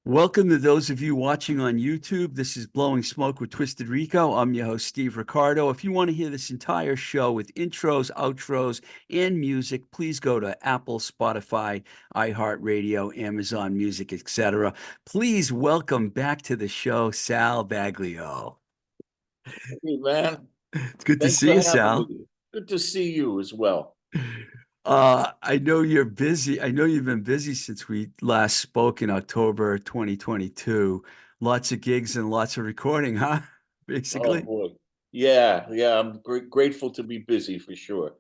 Welcome to those of you watching on YouTube. This is Blowing Smoke with Twisted Rico. I'm your host, Steve Riccardo. If you want to hear this entire show with intros, outros, and music, please go to Apple, Spotify, iHeartRadio, Amazon Music, etc. Please welcome back to the show, Sal Baglio. Hey, man. It's good to Thanks see for you, having Sal. me. Good to see you as well. I know you're busy. I know you've been busy since we last spoke in October 2022. Lots of gigs and lots of recording, huh? Oh Basically. boy. Yeah. I'm grateful to be busy for sure.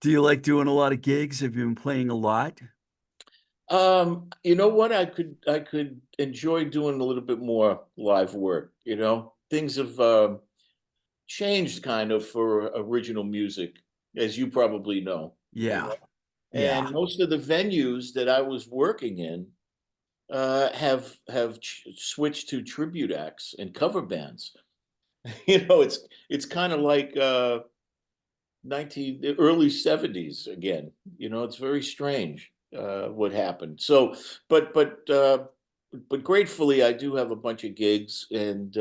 Do you like doing a lot of gigs? Have you been playing a lot? You know what? I could enjoy doing a little bit more live work, you know. Things have changed kind of for original music, as you probably know, you Yeah. know. Yeah. And most of the venues that I was working in have switched to tribute acts and cover bands. You know, it's kind of like 19 the early 70s again. You know, it's very strange what happened. So, but but uh, but gratefully, I do have a bunch of gigs and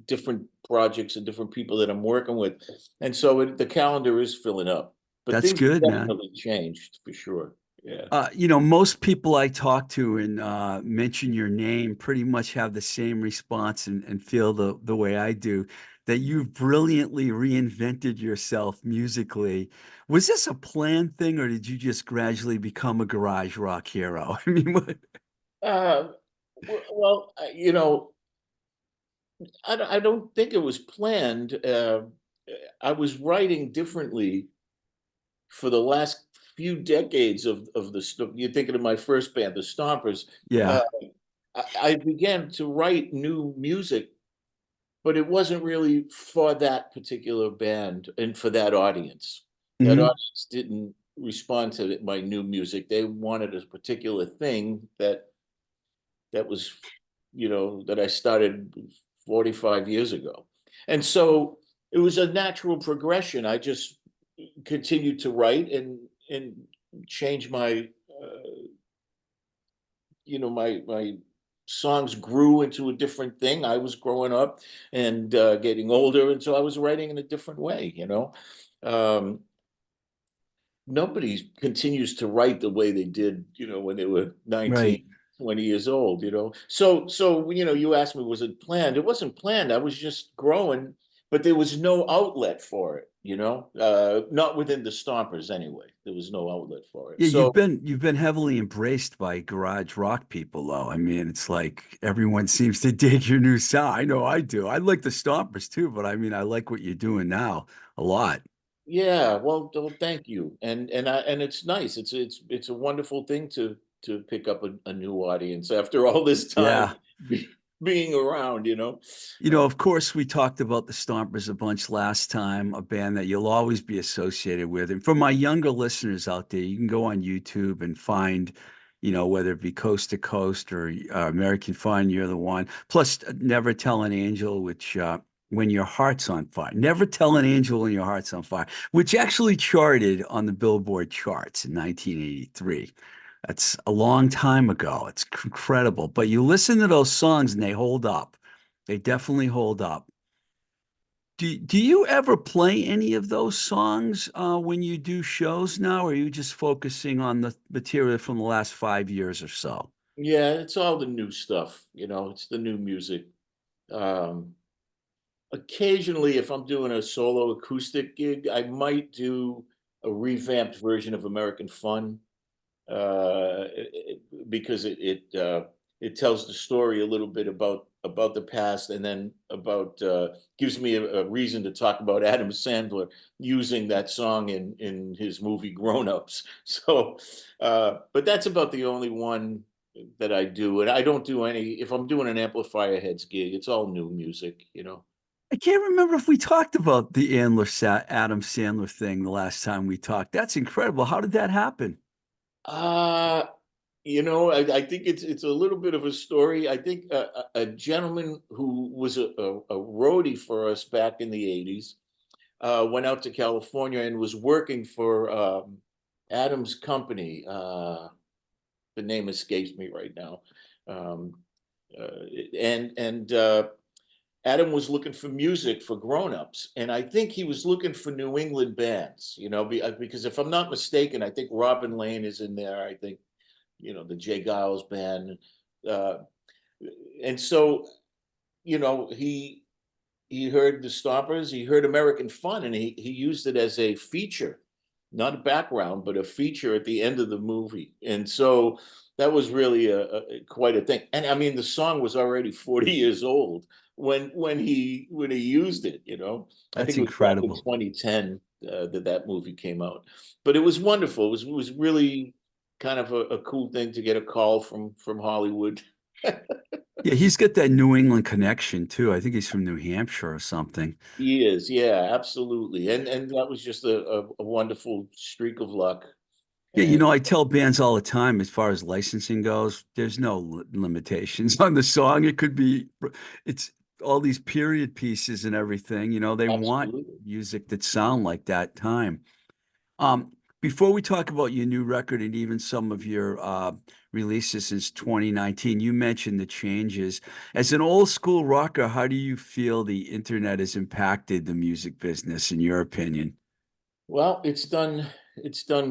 different projects and different people that I'm working with, and so the calendar is filling up. But That's things have good, man. definitely changed for sure. Yeah. Most people I talk to and mention your name pretty much have the same response and feel the way I do, that you've brilliantly reinvented yourself musically. Was this a planned thing, or did you just gradually become a garage rock hero? I mean, what? Uh, well, you know, I don't think it was planned. I was writing differently for the last few decades of you're thinking of my first band, the Stompers. Uh, Yeah. I began to write new music, but it wasn't really for that particular band and for that audience. That Hmm. audience didn't respond to my new music. They wanted a particular thing that was, you know, that I started 45 years ago. And so it was a natural progression. I just continued to write and change my my songs grew into a different thing. I was growing up and getting older, and so I was writing in a different way, you know. Um, Nobody continues to write the way they did, you know, when they were Right. 19, 20 years old, you know. So you know, you asked me, was it planned? It wasn't planned. I was just growing, but there was no outlet for it, you know. Not within the Stompers anyway. There was no outlet for it. Yeah, So you've been heavily embraced by garage rock people, though. I mean, it's like everyone seems to dig your new sound. I know I do. I like the Stompers too, but I mean, I like what you're doing now a lot. yeah, well, thank you. And it's nice. It's a wonderful thing to pick up a new audience after all this time Yeah. being around, you know. Of course, we talked about the Stompers a bunch last time, a band that you'll always be associated with. And for my younger listeners out there, you can go on YouTube and find, whether it be Coast to Coast or American Fun, You're the One. Plus, Never Tell an Angel, which when your heart's on fire. Never Tell an Angel when your heart's on fire, which actually charted on the Billboard charts in 1983. That's a long time ago. It's incredible. But you listen to those songs and they hold up. They definitely hold up. Do you ever play any of those songs when you do shows now, or are you just focusing on the material from the last 5 years or so? Yeah, it's all the new stuff, you know, it's the new music. Um, Occasionally, if I'm doing a solo acoustic gig, I might do a revamped version of American Fun because it tells the story a little bit about the past, and then about gives me a reason to talk about Adam Sandler using that song in his movie Grown Ups. So, but that's about the only one that I do, and I don't do any. If I'm doing an Amplifier Heads gig, it's all new music, you know. I can't remember if we talked about the Adam Sandler thing the last time we talked. That's incredible. How did that happen? Uh, you know, I think it's a little bit of a story. I think a gentleman who was a roadie for us back in the 80s went out to California and was working for Adam's company. The name escapes me right now. Um, and Adam was looking for music for grown-ups, and I think he was looking for New England bands, because if I'm not mistaken, I think Robin Lane is in there. I think the Jay Giles band, uh, and so he heard the Stompers, he heard American Fun, and he used it as a feature, not a background, but a feature at the end of the movie. And so that was really quite a thing. And I mean, the song was already 40 years old when he used it. I That's think it was back in incredible. 2010 that movie came out. But it was wonderful. It was really kind of a cool thing to get a call from Hollywood. Yeah, he's got that New England connection too. I think he's from New Hampshire or something. He is, yeah, absolutely. And that was just a wonderful streak of luck. Yeah, And I tell bands all the time, as far as licensing goes, there's no limitations on the song. It's all these period pieces and everything. They want absolutely. music that sound like that time. Um, Before we talk about your new record and even some of your releases since 2019, you mentioned the changes. As an old school rocker, how do you feel the internet has impacted the music business, in your opinion? Well, it's done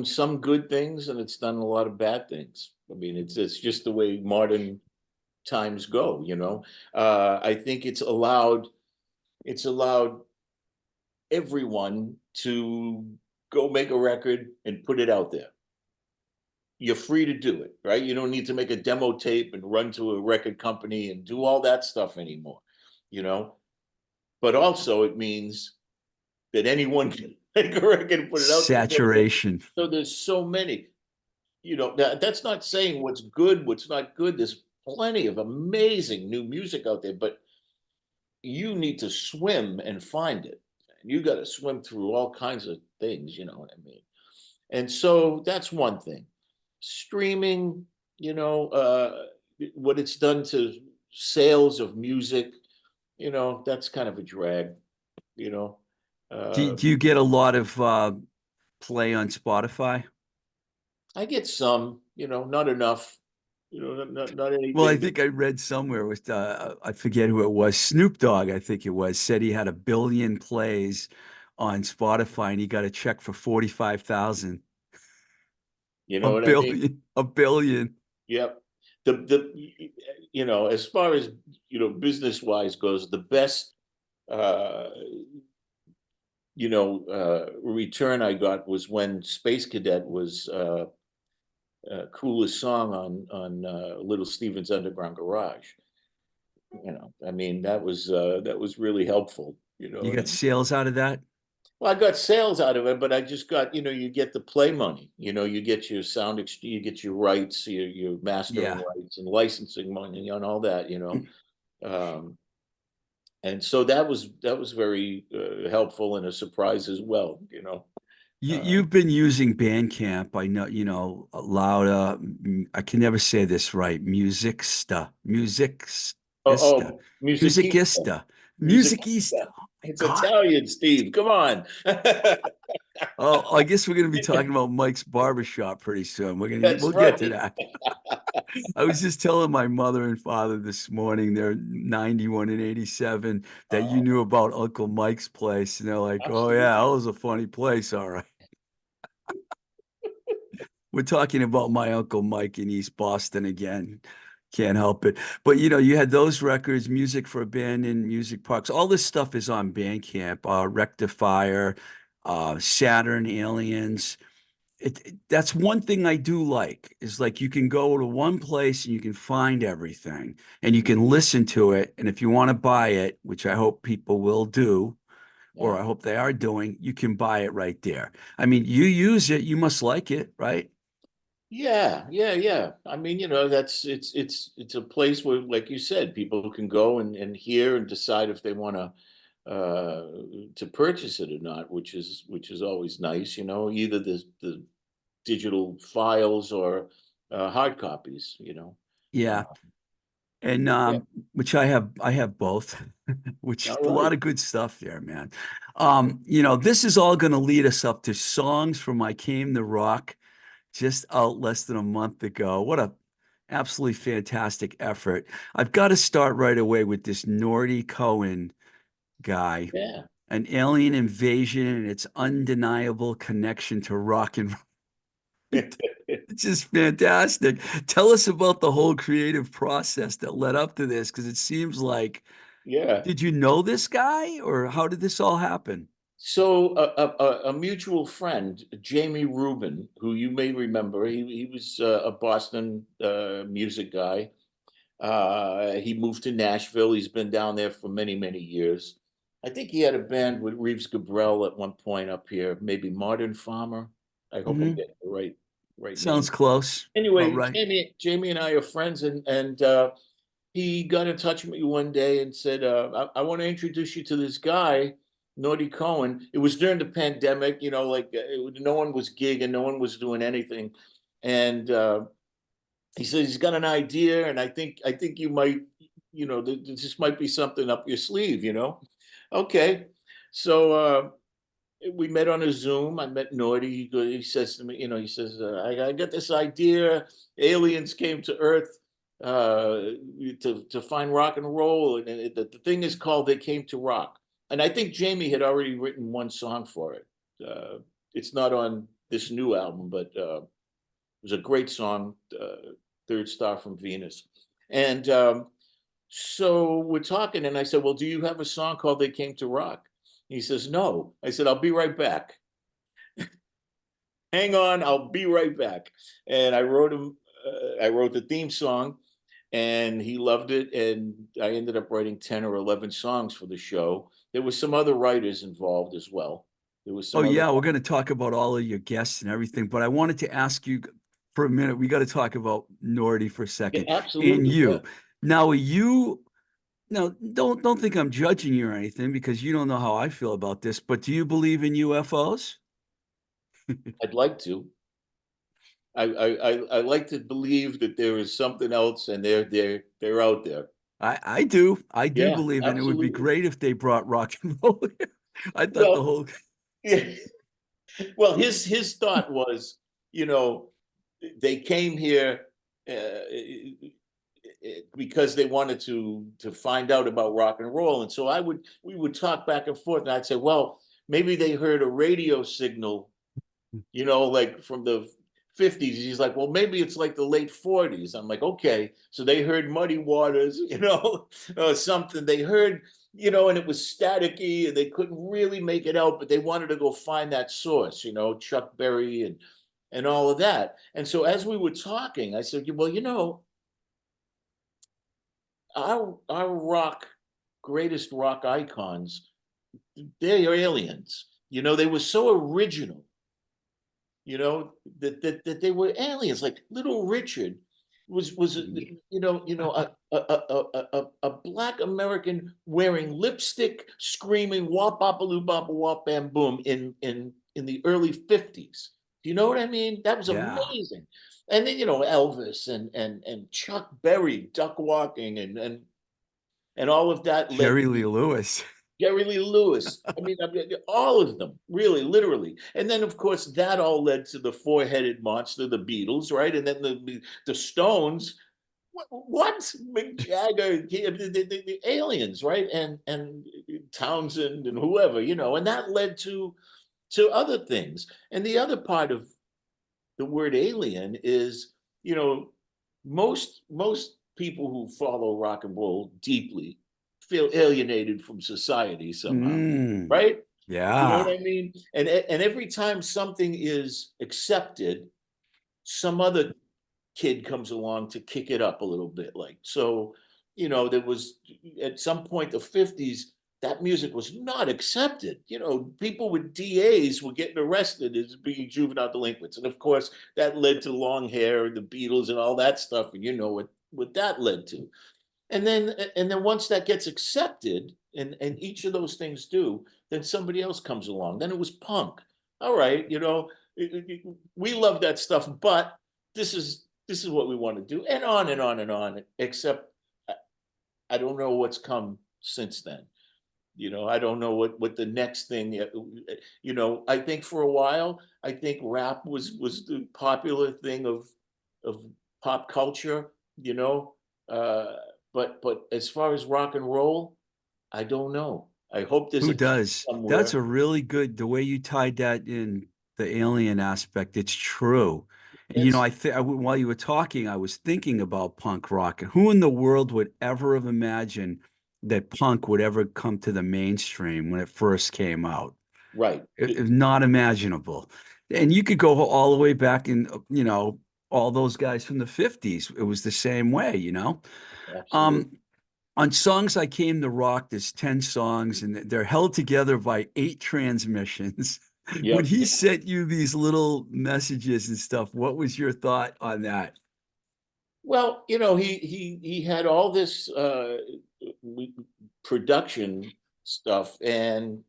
some good things and it's done a lot of bad things. I mean, it's just the way modern times go. I think it's allowed everyone to go make a record and put it out there. You're free to do it, right? You don't need to make a demo tape and run to a record company and do all that stuff anymore, you know? But also it means that anyone can make a record and put it out there. Saturation. So there's so many, that's not saying what's good, what's not good. There's plenty of amazing new music out there, but you need to swim and find it. You got to swim through all kinds of things, you know what I mean? And so that's one thing. Streaming, what it's done to sales of music, that's kind of a drag, you know. Do, Uh, do you get a lot of play on Spotify? I get some, not enough, not Well, I anything that, think I read somewhere with I forget who it was. Snoop Dogg, I think it was, said he had 1 billion plays on Spotify and he got a check for 45,000. you A know what I mean? billion, a billion. Yep. As far as, business wise goes, the best, uh, return I got was when Space Cadet was coolest song on Little Steven's Underground Garage. I mean that was really helpful. You got And sales out of that? well, I got sales out of it, but I just got you get the play money. You get your you get your rights, your mastering Yeah. rights and licensing money and all that. Um, and so that was very helpful and a surprise as well. You've been using Bandcamp. I know, Lauda. I can never say this right. Musicista, Oh, oh, Musicista, Musicista, Musicista. Musicista. Oh my It's God. Italian, Steve. Come on. Oh, I guess we're going to be talking about Mike's barbershop pretty soon. That's We'll get right. to that. I was just telling my mother and father this morning, they're 91 and 87, that you Oh, knew about Uncle Mike's place. And they're like, oh, yeah, absolutely. that was a funny place. All right. We're talking about my Uncle Mike in East Boston again. Can't help it. But you had those records, Music for Abandoned Music Parks. All this stuff is on Bandcamp, Rectifier, Saturn, Aliens. That's one thing I do like is like you can go to one place and you can find everything and you can listen to it. And if you want to buy it, which I hope people will do, or Yeah. I hope they are doing, you can buy it right there. I mean, you use it, you must like it, right? Yeah, yeah, yeah. I mean, it's a place where, like you said, people can go and hear and decide if they want to purchase it or not, which is always nice, either the digital files or hard copies, Yeah. Uh, And yeah. which I have both, which All a lot right. of good stuff there, man. This is all going to lead us up to songs from I Came to Rock just out less than a month ago. What a Absolutely fantastic effort. I've got to start right away with this Nordy Cohen guy, Yeah. an alien invasion and its undeniable connection to rock and roll. It's just fantastic. Tell us about the whole creative process that led up to this, because it seems like, Yeah. did you know this guy or how did this all happen? So a mutual friend, Jamie Rubin, who you may remember, he was a Boston music guy. He moved to Nashville. He's been down there for many, many years. I think he had a band with Reeves Gabrelle at one point up here, maybe Modern Farmer. I hope I'm Hmm. getting the right name. Sounds close. About Anyway, right. Jamie and I are friends, and he got in touch with me one day and said, I want to introduce you to this guy, Naughty Cohen. It was during the pandemic, like no one was gigging, no one was doing anything. And he said he's got an idea, and I think you might, this might be something up your sleeve. Okay. So we met on a Zoom. I met Naughty. He says to me, he says, I got this idea. Aliens came to Earth to find rock and roll. And the thing is called They Came to Rock. And I think Jamie had already written one song for it. It's not on this new album, but it was a great song, Third Star from Venus. And so we're talking, and I said, well, do you have a song called They Came to Rock? He says, no. I said, I'll be right back. Hang on, I'll be right back. And I wrote the theme song, and he loved it. And I ended up writing 10 or 11 songs for the show. There was some other writers involved as well. There was Oh some other, yeah, we're going to talk about all of your guests and everything, but I wanted to ask you for a minute. We got to talk about Nordy for a yeah, second. And absolutely. Yeah. you. Now, are you now don't think I'm judging you or anything because you don't know how I feel about this, but do you believe in UFOs? I'd like to. I like to believe that there is something else, and they're out there. I do. I do Yeah, believe in it. It would be absolutely. great if they brought rock and roll here. I thought the Well, whole yeah. Well, his thought was, you know, they came here because they wanted to find out about rock and roll, and so we would talk back and forth, and I'd say, well, maybe they heard a radio signal, like from the 50s. He's like, well, maybe it's like the late 40s. I'm like, okay. So they heard Muddy Waters, or something. They heard, and it was staticky and they couldn't really make it out, but they wanted to go find that source, Chuck Berry and all of that. And so as we were talking, I said, well, our greatest rock icons, they're aliens. They were so original, that they were aliens. Like Little Richard was a black American wearing lipstick, screaming "wop bopaloo bop wop bam boom" in the early 50s. Do you know what I mean? That was yeah. amazing. And then Elvis and Chuck Berry duck walking and all of that led Jerry Lee to Lewis. Jerry Lee Lewis. I mean, all of them, really, literally. And then, of course, that all led to the four-headed monster, the Beatles, right? And then the Stones. What? Mick Jagger, the aliens, right? And Townsend and whoever, and that led to other things. And the other part of the word alien is, you know, most people who follow rock and roll deeply feel alienated from society somehow, Mm, right? You know what yeah. I mean? And every time something is accepted, some other kid comes along to kick it up a little bit. Like, so, there was at some point the 50s, that music was not accepted. People with DAs were getting arrested as being juvenile delinquents. And of course, that led to long hair and the Beatles and all that stuff. And you know what that led to. And then once that gets accepted, and each of those things do, then somebody else comes along. Then it was punk. All right, we love that stuff, but this is what we want to do, and on and on and on. Except I don't know what's come since then. I don't know what the next thing. I think for a while, I think rap was the popular thing of pop culture. you know. Uh, but as far as rock and roll, I don't know. I hope there's Who a key does? That's somewhere. a really good the way you tied that in the alien aspect. It's true. And, It's while you were talking, I was thinking about punk rock. Who in the world would ever have imagined that punk would ever come to the mainstream when it first came out? right. It's not imaginable. And you could go all the way back in, all those guys from the 50s. It was the same way, you know? Absolutely. Um, on Songs I Came to Rock, there's 10 songs and they're held together by 8 transmissions. When Yep. he sent you these little messages and stuff, what was your thought on that? Well, he had all this production stuff, and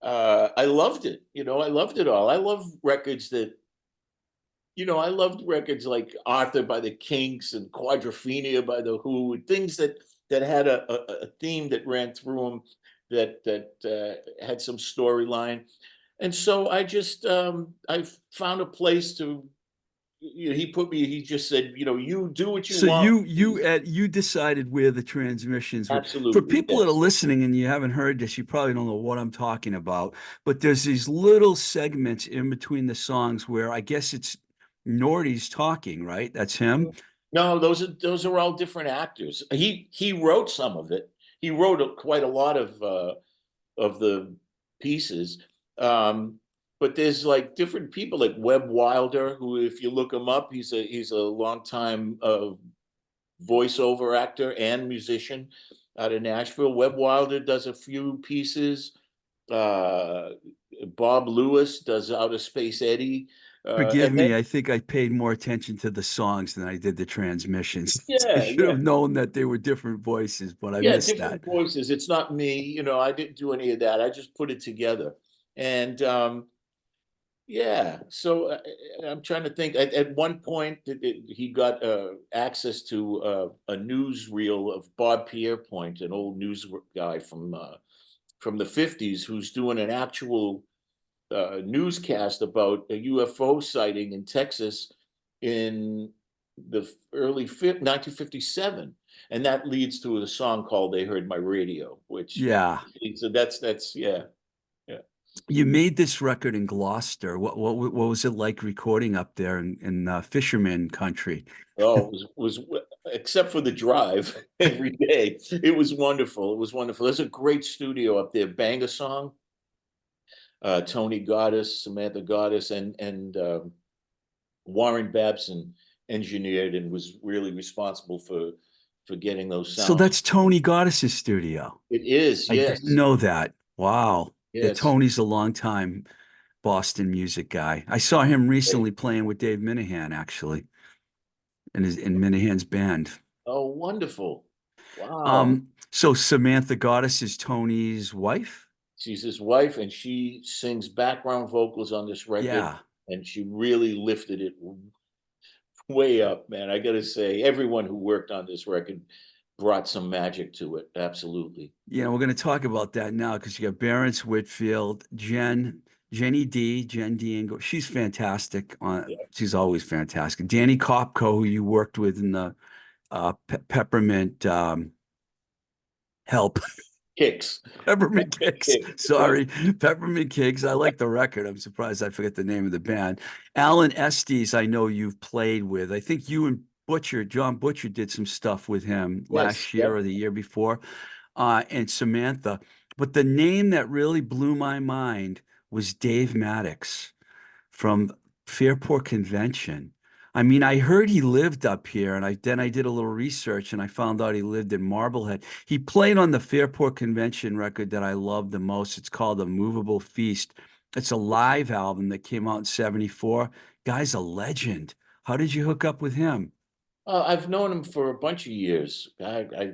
I loved it. I loved it all. I love records that I loved records like Arthur by the Kinks and Quadrophenia by the Who, and things that had a theme that ran through them, that had some storyline. And so I found a place to, he just said, you do what you So want. you decided where the transmissions were. For Absolutely, people that are yes. listening and you haven't heard this, you probably don't know what I'm talking about. But there's these little segments in between the songs where I guess it's Nordy's talking, right? That's him. No, those are all different actors. He wrote some of it. He wrote quite a lot of the pieces. Um, but there's like different people, like Webb Wilder, who, if you look him up, he's a longtime voiceover actor and musician out of Nashville. Webb Wilder does a few pieces. Uh, Bob Lewis does Outer Space Eddie. Forgive And then me, I think I paid more attention to the songs than I did the transmissions. I yeah, should yeah, have known that they were different voices, but I yeah, missed different that. voices. It's not me, I didn't do any of that. I just put it together. And yeah, so I'm trying to think. At one point, he got access to a newsreel of Bob Pierpoint, an old news guy from the '50s, who's doing an actual newscast about a UFO sighting in Texas in the early 1957, and that leads to a song called "They Heard My Radio," which Yeah. so that's yeah, yeah. You made this record in Gloucester. What was it like recording up there in Fisherman country? Oh, it was except for the drive every day. It was wonderful. It was wonderful. There's a great studio up there, Bang Song. Tony Goddess, Samantha Goddess, and Warren Babson engineered and was really responsible for getting those So sounds. that's Tony Goddard's studio. It is, I didn't yes, know that. Wow. Yeah, yes. Tony's a longtime Boston music guy. I saw him recently playing with Dave Minahan, actually, in Minahan's band. Oh, wonderful! Wow. So Samantha Goddess is Tony's wife? She's his wife, and she sings background vocals on this record, Yeah. and she really lifted it way up, man. I gotta say, everyone who worked on this record brought some magic to it. Absolutely. We're going to talk about that now because you got Barrence Whitfield, Jen D. Ingo. She's fantastic. Yeah. She's always fantastic. Danny Kopko, who you worked with in the Peppermint Help. Kicks. Peppermint Kicks. Kicks. Yeah. Sorry, Peppermint Kicks. I like the record. I'm surprised I forget the name of the band. Alan Estes, I know you've played with. I think you and John Butcher, did some stuff with him Yes. last year Yep. or the year before, and Samantha. But the name that really blew my mind was Dave Maddox from Fairport Convention. I mean, I heard he lived up here, and I did a little research and I found out he lived in Marblehead. He played on the Fairport Convention record that I love the most. It's called A Movable Feast. It's a live album that came out in '74. Guy's a legend. How did you hook up with him? I've known him for a bunch of years. I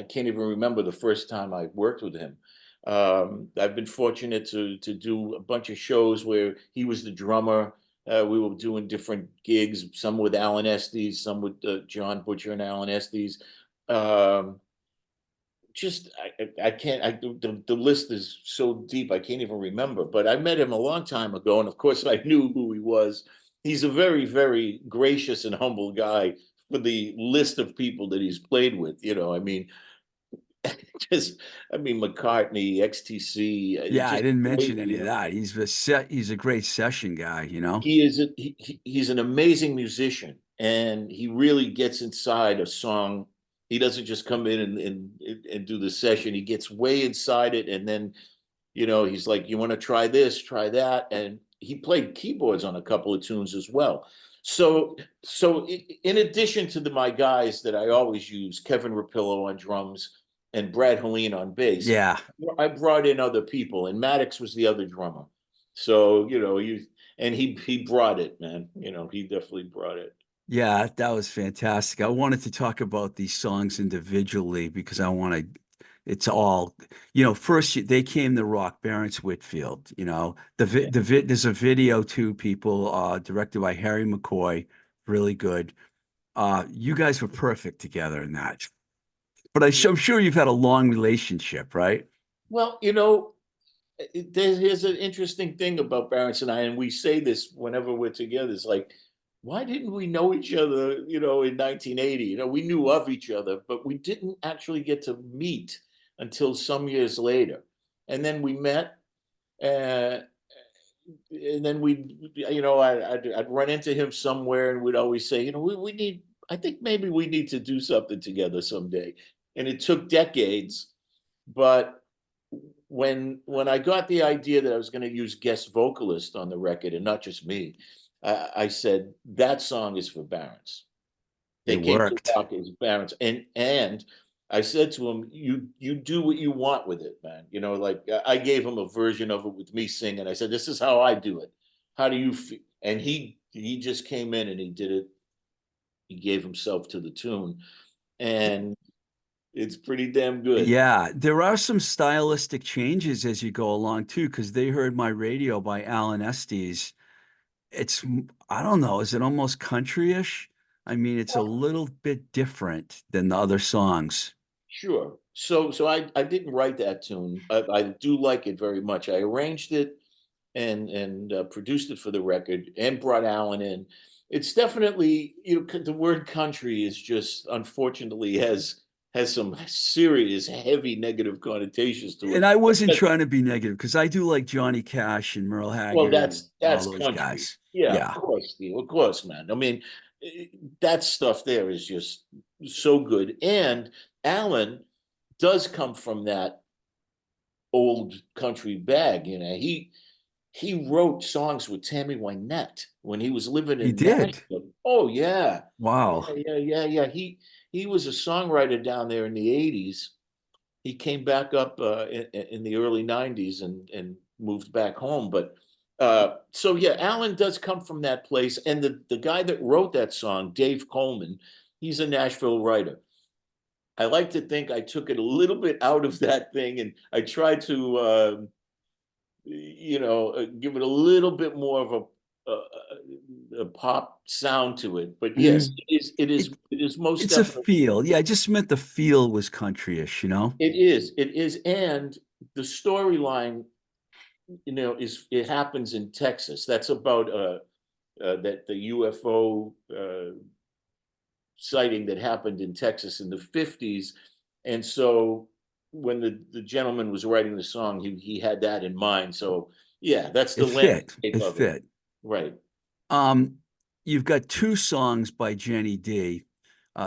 can't even remember the first time I worked with him. I've been fortunate to do a bunch of shows where he was the drummer. We were doing different gigs, some with Alan Estes, some with John Butcher and Alan Estes. Um, just I can't. The list is so deep I can't even remember. But I met him a long time ago, and of course I knew who he was. He's a very, very gracious and humble guy, for the list of people that he's played with. I mean, just I mean McCartney, XTC, Yeah, I just didn't great. mention any of that. He's a great session guy, you know? He's an amazing musician, and he really gets inside a song. He doesn't just come in and do the session. He gets way inside it, and then he's like, you want to try this, try that. And he played keyboards on a couple of tunes as well. So in addition to my guys that I always use, Kevin Rapillo on drums and Brad Helene on bass, Yeah. I brought in other people, and Maddox was the other drummer. So, and he brought it, man. He definitely brought it. Yeah, that was fantastic. I wanted to talk about these songs individually because I want to, it's all, first they came to rock, Barents Whitfield, Yeah. there's a video too, people, directed by Harry McCoy, really good. You guys were perfect together in that. But I'm sure you've had a long relationship, right? Well, here's an interesting thing about Barents and I, and we say this whenever we're together. It's like, why didn't we know each other, in 1980? We knew of each other, but we didn't actually get to meet until some years later. And then we met, uh, and then I'd run into him somewhere, and we'd always say, we need, I think maybe we need to do something together someday. And it took decades, but when I got the idea that I was going to use guest vocalist on the record and not just me, I said that song is for Barents. It They came to worked. rock as Barents, and I said to him, "You do what you want with it, man." Like I gave him a version of it with me singing. I said, "This is how I do it. How do you feel?" And he just came in and he did it. He gave himself to the tune, and it's pretty damn good. Yeah, there are some stylistic changes as you go along too, because they heard my radio by Alan Estes. I don't know, is it almost country-ish? I mean, it's a little bit different than the other songs. Sure. So I didn't write that tune. I do like it very much. I arranged it and produced it for the record and brought Alan in. It's definitely, the word country is just unfortunately has some serious heavy negative connotations to And it. I wasn't trying to be negative because I do like Johnny Cash and Merle Well, Haggard and all that's those country. guys. Yeah, of Yeah, course, Steve. Of course, man. I mean, eh, that stuff there is just so good. And Alan does come from that old country bag. He wrote songs with Tammy Wynette when he was living he in did. Nashville. Oh yeah, Wow. yeah. He was a songwriter down there in the '80s. He came back up in the early '90s and moved back home. But so yeah, Alan does come from that place. And the guy that wrote that song, Dave Coleman, he's a Nashville writer. I like to think I took it a little bit out of that thing, and I tried to give it a little bit more of a pop sound to it. But yes, Mm. it is It it is most it's a definitely. feel. Yeah, I just meant the feel was country-ish, you know? It is, and the storyline, is it happens in Texas. That's about that the UFO sighting that happened in Texas in the '50s, and so when the gentleman was writing the song, he had that in mind. So yeah, that's the It fit. landscape It of it, fit. right? Um, you've got two songs by Jenny D.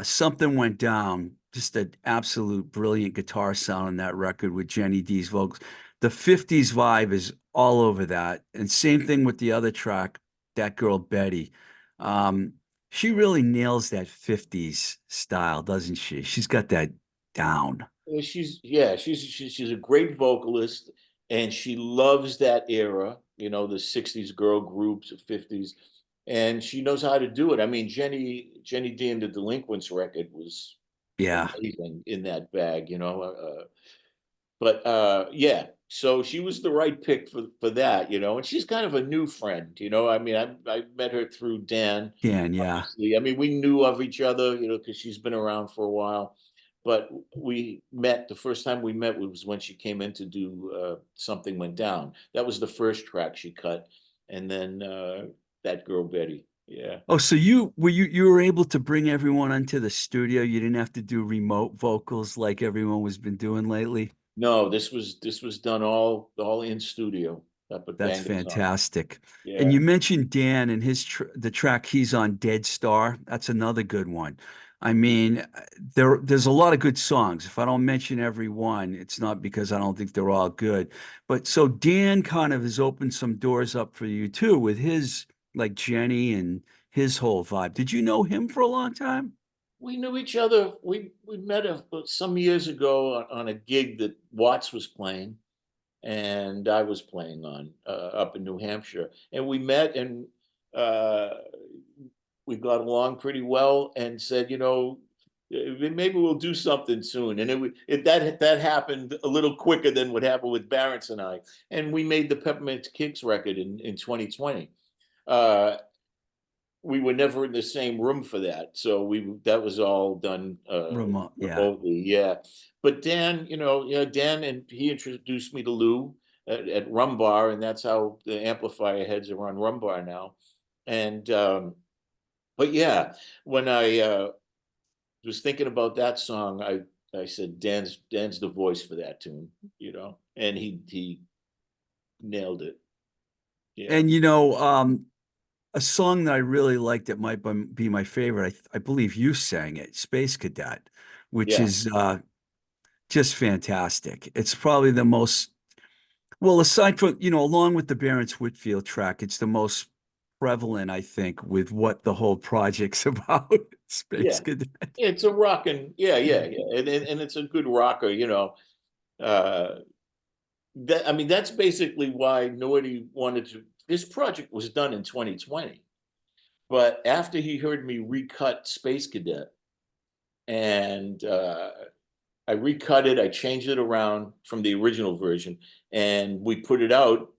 Something Went Down, just an absolute brilliant guitar sound on that record with Jenny D's vocals. The 50s vibe is all over that. And same thing with the other track, That Girl Betty. Um, she really nails that 50s style, doesn't she? She's got that down. She's a great vocalist, and she loves that era. The '60s girl groups, the '50s, and she knows how to do it. I mean, Jenny D and the Delinquents record was Yeah. amazing in that bag. But yeah, so she was the right pick for that. And she's kind of a new friend. I mean, I met her through Dan. Can, yeah. Obviously, I mean, we knew of each other, because she's been around for a while. But we met the first time we met was when she came in to do Something Went Down. That was the first track she cut, and then That Girl Betty. Yeah. Oh, so you were able to bring everyone onto the studio. You didn't have to do remote vocals like everyone was been doing lately. No, this was done all in studio up at That's Bangor Sound. fantastic. And Yeah. you mentioned Dan and the track he's on, Dead Star. That's another good one. I mean, there's a lot of good songs. If I don't mention every one, it's not because I don't think they're all good. But so Dan kind of has opened some doors up for you too with his like Jenny and his whole vibe. Did you know him for a long time? We knew each other. We met some years ago on a gig that Watts was playing, and I was playing on up in New Hampshire, and we met, and uh, we got along pretty well, and said, maybe we'll do something soon. And that happened a little quicker than what happened with Barrett's and I, and we made the Peppermint Kicks record in 2020. Uh, we were never in the same room for that, so that was all done Remote, yeah. remotely. Yeah, but Dan, yeah, Dan, and he introduced me to Lou at Rumbar, and that's how the Amplifier Heads are on Rumbar now. And but yeah, when I was thinking about that song, I said Dan's the voice for that tune, and he nailed it. Yeah, And a song that I really liked that might be my favorite. I believe you sang it, Space Cadet, which yeah, is just fantastic. It's probably the most, well, aside from, along with the Barents Whitfield track, it's the most prevalent, I think, with what the whole project's about. Space yeah. Cadet. It's a rocking, yeah, yeah, yeah, and it's a good rocker, Uh, I mean, that's basically why nobody wanted to. This project was done in 2020, but after he heard me recut Space Cadet, and I recut it, I changed it around from the original version, and we put it out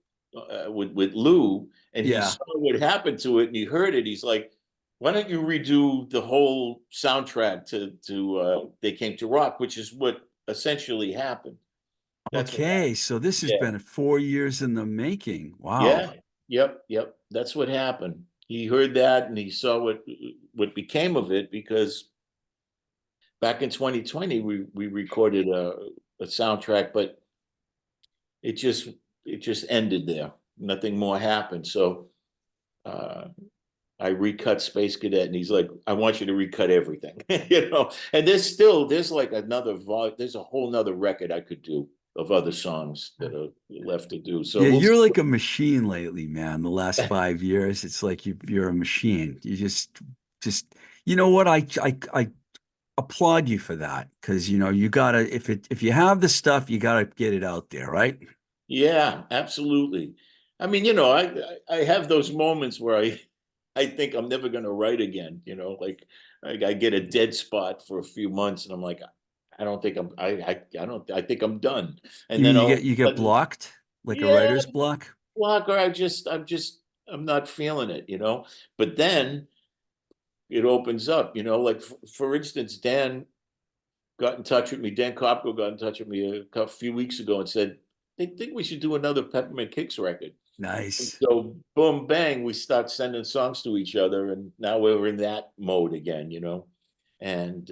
with Lou, and he Yeah. saw what happened to it, and he heard it. He's like, "Why don't you redo the whole soundtrack to They Came to Rock," which is what essentially happened. That's what Okay. So this has happened. been 4 years in the making. Wow. Yeah. Yep. Yep. That's what happened. He heard that and he saw what became of it, because back in 2020 we recorded a soundtrack, but it just it just ended there. Nothing more happened. So uh, I recut Space Cadet, and he's like, "I want you to recut everything," And there's like there's a whole nother record I could do of other songs that are left to do. So Yeah, we'll see. you're like a machine lately, man. The last 5 years, it's like you're a machine. You just, you know what? I applaud you for that because you gotta if you have the stuff, you gotta get it out there, right? Yeah, absolutely. I mean, I have those moments where I think I'm never going to write again. Like I get a dead spot for a few months, and I'm like, I don't think I don't I think I'm done. And You mean then you all get of you a get sudden, blocked like a yeah, writer's block? Walker, I'm not feeling it. But then it opens up. Like for instance, Dan got in touch with me. Dan Kopko got in touch with me a few weeks ago and said they think we should do another Peppermint Kicks record. And Nice. so boom, bang, we start sending songs to each other, and now we're in that mode again. And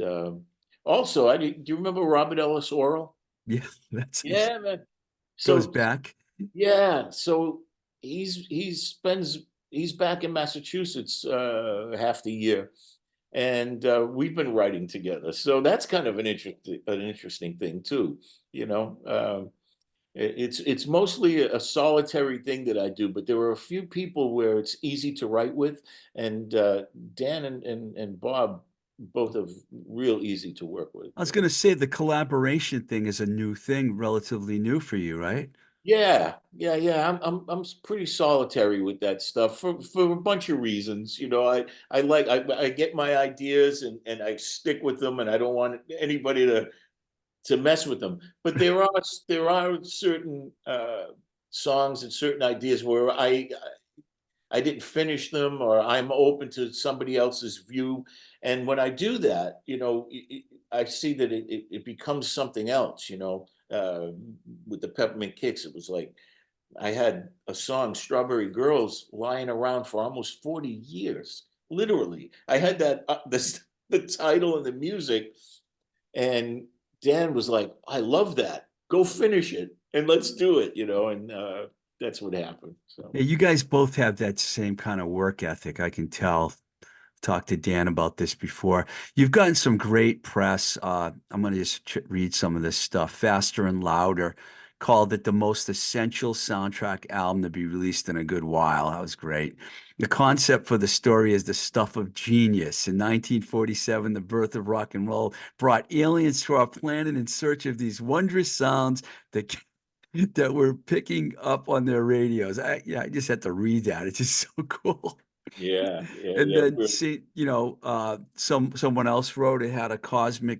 also, do you remember Robert Ellis Oral? Yeah, that's Yeah, man. goes So back. yeah, so he's back in Massachusetts half the year, and we've been writing together. So that's kind of an interesting thing too. You know, it's mostly a solitary thing that I do, but there are a few people where it's easy to write with, and Dan and Bob both are real easy to work with. I was gonna say the collaboration thing is a new thing, relatively new for you, right? Yeah, yeah, yeah. I'm pretty solitary with that stuff for a bunch of reasons. I get my ideas, and I stick with them, and I don't want anybody to mess with them. But there are certain songs and certain ideas where I didn't finish them, or I'm open to somebody else's view. And when I do that, I see that it becomes something else. With the Peppermint Kicks, it was like I had a song, Strawberry Girls, lying around for almost 40 years. literally. I had that this the title and the music, and Dan was like, "I love that. Go finish it and let's do it," and that's what happened. So Yeah, you guys both have that same kind of work ethic. I can tell. Talked to Dan about this before. You've gotten some great press. I'm going to just read some of this stuff. Faster and Louder called it the most essential soundtrack album to be released in a good while. That was great. The concept for the story is the stuff of genius. In 1947, the birth of rock and roll brought aliens to our planet in search of these wondrous sounds that that we're picking up on their radios. I just had to read that. It's just so cool. yeah, yeah, And yeah. then see, someone else wrote it had a cosmic,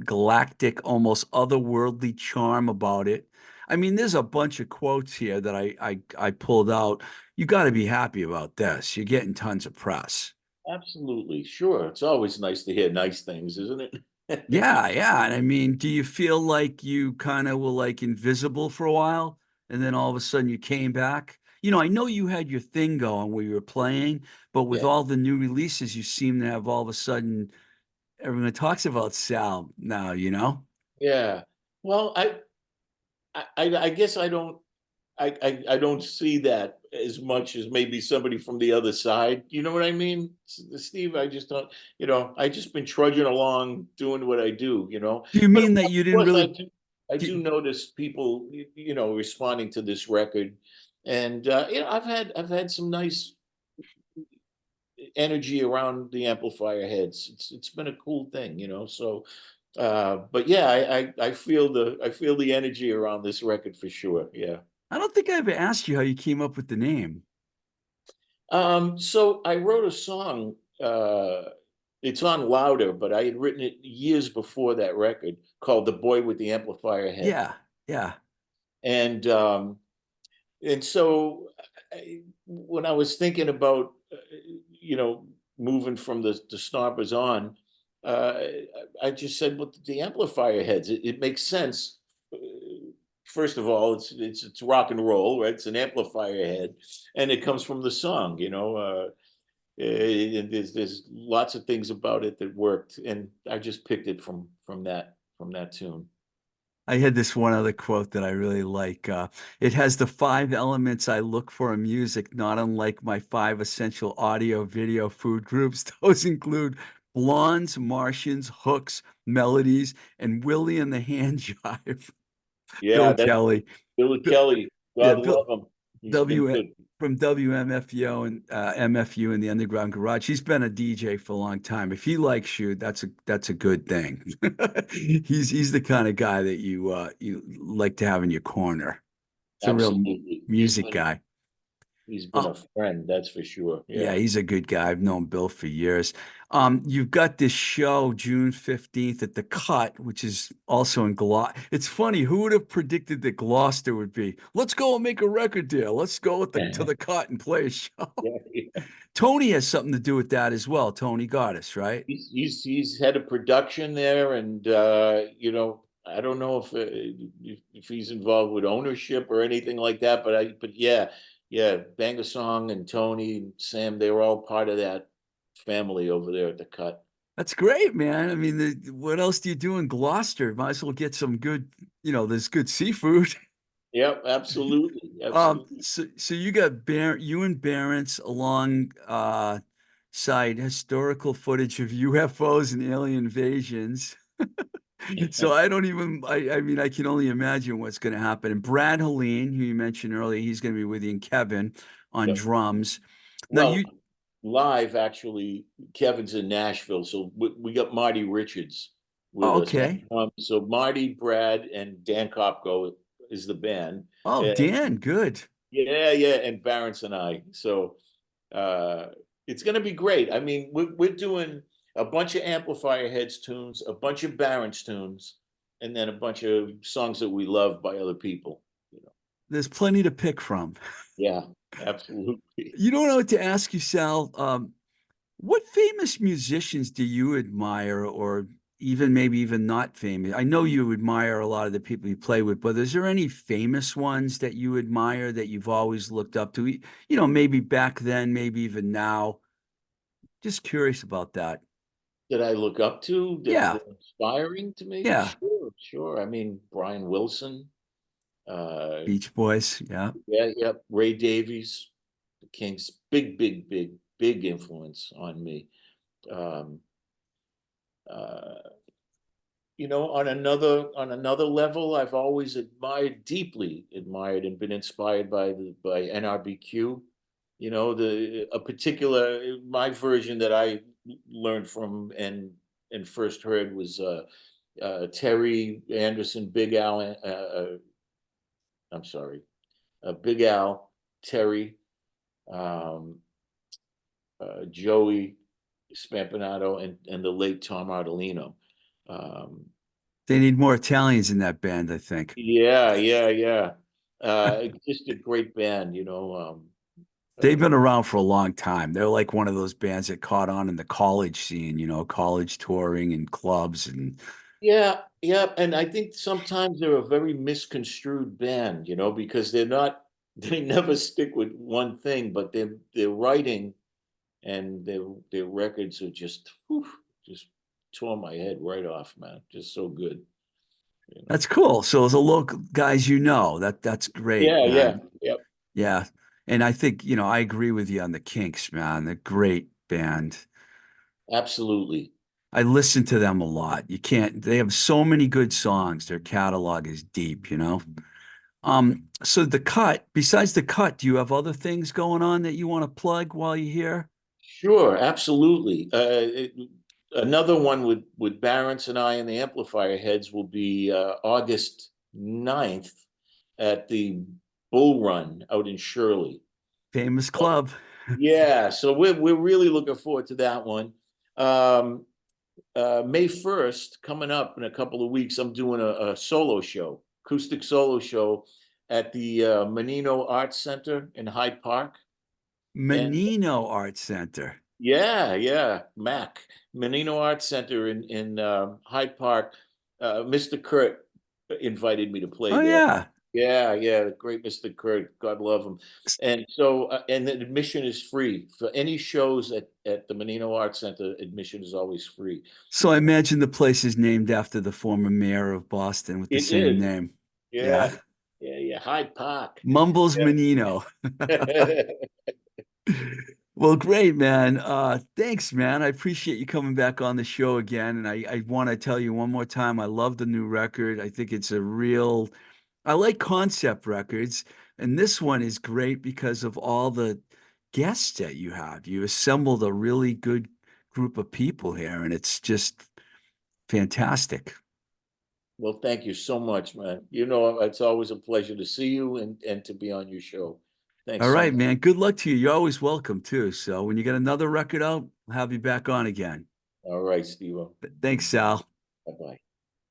galactic, almost otherworldly charm about it. I mean, there's a bunch of quotes here that I pulled out. You got to be happy about this. You're getting tons of press. Absolutely. Sure. It's always nice to hear nice things, isn't it? Yeah, yeah. And I mean, do you feel like you kind of were like invisible for a while and then all of a sudden you came back? I know you had your thing going where you were playing, but with Yeah. all the new releases, you seem to have all of a sudden everyone talks about Sal now, you know? Yeah. Well, I guess I don't see that as much as maybe somebody from the other side. You know what I mean, Steve? I just don't. I just been trudging along, doing what I do. Do you But mean that of you didn't course, really I do do, notice people, responding to this record, and I've had some nice energy around the amplifier heads. It's been a cool thing. So, but yeah, I feel the energy around this record for sure. Yeah. I don't think I ever asked you how you came up with the name. So I wrote a song. It's on Louder, but I had written it years before that record, called "The Boy with the Amplifier Head," Yeah, yeah. and um, and so when I was thinking about moving from the Stompers on, uh, I just said, "Well, the Amplifier Heads. It makes sense." Uh, First of all, it's rock and roll, right? It's an amplifier head, and it comes from the song. And there's lots of things about it that worked, and I just picked it from that tune. I had this one other quote that I really like. It has the five elements I look for in music, not unlike my five essential audio, video, food groups. Those include blondes, Martians, hooks, melodies, and Willie and the hand jive. Yeah, Bill that's Kelly. Billy Bi- Kelly. yeah, God Bill love him. He's been W good. from WMFU and MFU in the Underground Garage. He's been a DJ for a long time. If he likes you, that's a good thing. He's the kind of guy that you like to have in your corner. It's a real Absolutely. He's music been guy. he's been Uh, a friend, that's for sure. yeah, Yeah. he's a good guy. I've known Bill for years. You've got this show June 15th at the Cut, which is also in Gloucester. It's funny, who would have predicted that Gloucester would be? Let's go and make a record deal. Let's go to the Cut and play a show. Yeah, yeah. Tony has something to do with that as well. Tony Goddess, right? He's head of production there, and I don't know if he's involved with ownership or anything like that, but yeah, yeah, Bang a Song and Tony and Sam, they were all part of that family over there at the Cut. That's great, man. I mean, what else do you do in Gloucester? Might as well get some good, there's good seafood. Yep, absolutely, absolutely. So you got you and Barents along side historical footage of UFOs and alien invasions. So I don't even I mean I can only imagine what's going to happen. And Brad Helene, who you mentioned earlier, he's going to be with you and Kevin on Yep. drums. Now Well, you live actually, Kevin's in Nashville, so we got Marty Richards with oh, us. okay. So Marty, Brad, and Dan Kopko is the band. Oh, And Dan, good. yeah, yeah, and Barents and I. So uh, it's going to be great. I mean, we're doing a bunch of Amplifier Heads tunes, a bunch of Barents tunes, and then a bunch of songs that we love by other people. You know, There's plenty to pick from. yeah, absolutely. You don't know what to ask you, Sal. What famous musicians do you admire, or even maybe even not famous? I know you admire a lot of the people you play with, but is there any famous ones that you admire that you've always looked up to? Maybe back then, maybe even now. Just curious about that. That I look up to Yeah, that inspiring to me? yeah. Sure, sure. I mean, Brian Wilson, uh, Beach Boys. Yeah. yeah, yeah, Ray Davies, the Kings, big influence on me. Um, uh, on another level, I've always deeply admired, and been inspired by NRBQ. The a particular my version that I learned from and first heard was Terry Anderson, Big Al. I'm sorry, Big Al, Terry, um, Joey Spampanato, and the late Tom Ardolino. Um, They need more Italians in that band, I think. yeah, yeah, yeah. Just a great band, They've uh, been around for a long time. They're like one of those bands that caught on in the college scene, college touring and clubs and yeah, yeah. And I think sometimes they're a very misconstrued band, because they're not, they never stick with one thing, but their writing and their records are just, whew, just tore my head right off, man. Just so good, you know. that's cool. So as a local guys, that's great, Yeah, yeah, man. yeah. Yeah. And I think, I agree with you on the Kinks, man. They're a great band. Absolutely. I listen to them a lot. They have so many good songs. Their catalog is deep. So besides the cut, do you have other things going on that you want to plug while you're here? Sure, absolutely. Another one with Barron's and I and the Amplifier Heads will be August 9th at the Bull Run out in Shirley. Famous club. Yeah, so we're really looking forward to that one. Um, May 1st, coming up in a couple of weeks, I'm doing a solo show, acoustic solo show at the Menino Arts Center in Hyde Park. And Menino Art Center. yeah, yeah, Menino Arts Center in Hyde Park. Mr. Kurt invited me to play Oh there. yeah. Yeah, yeah, the great Mr. Kurt, God love him. And so, and the admission is free for any shows at the Menino Arts Center. Admission is always free. So I imagine the place is named after the former mayor of Boston with the It same is. name. Yeah. Yeah, yeah, yeah. Hyde Park. Mumbles Menino. Yeah. Well, great, man. Thanks, man. I appreciate you coming back on the show again. And I want to tell you one more time, I love the new record. I think I like concept records. And this one is great because of all the guests that you have. You assembled a really good group of people here, and it's just fantastic. Well, thank you so much, man. It's always a pleasure to see you and to be on your show. Thanks All so right, much. man. Good luck to you. You're always welcome too. So when you get another record out, I'll have you back on again. All right, Steve. Thanks, Sal. Bye bye.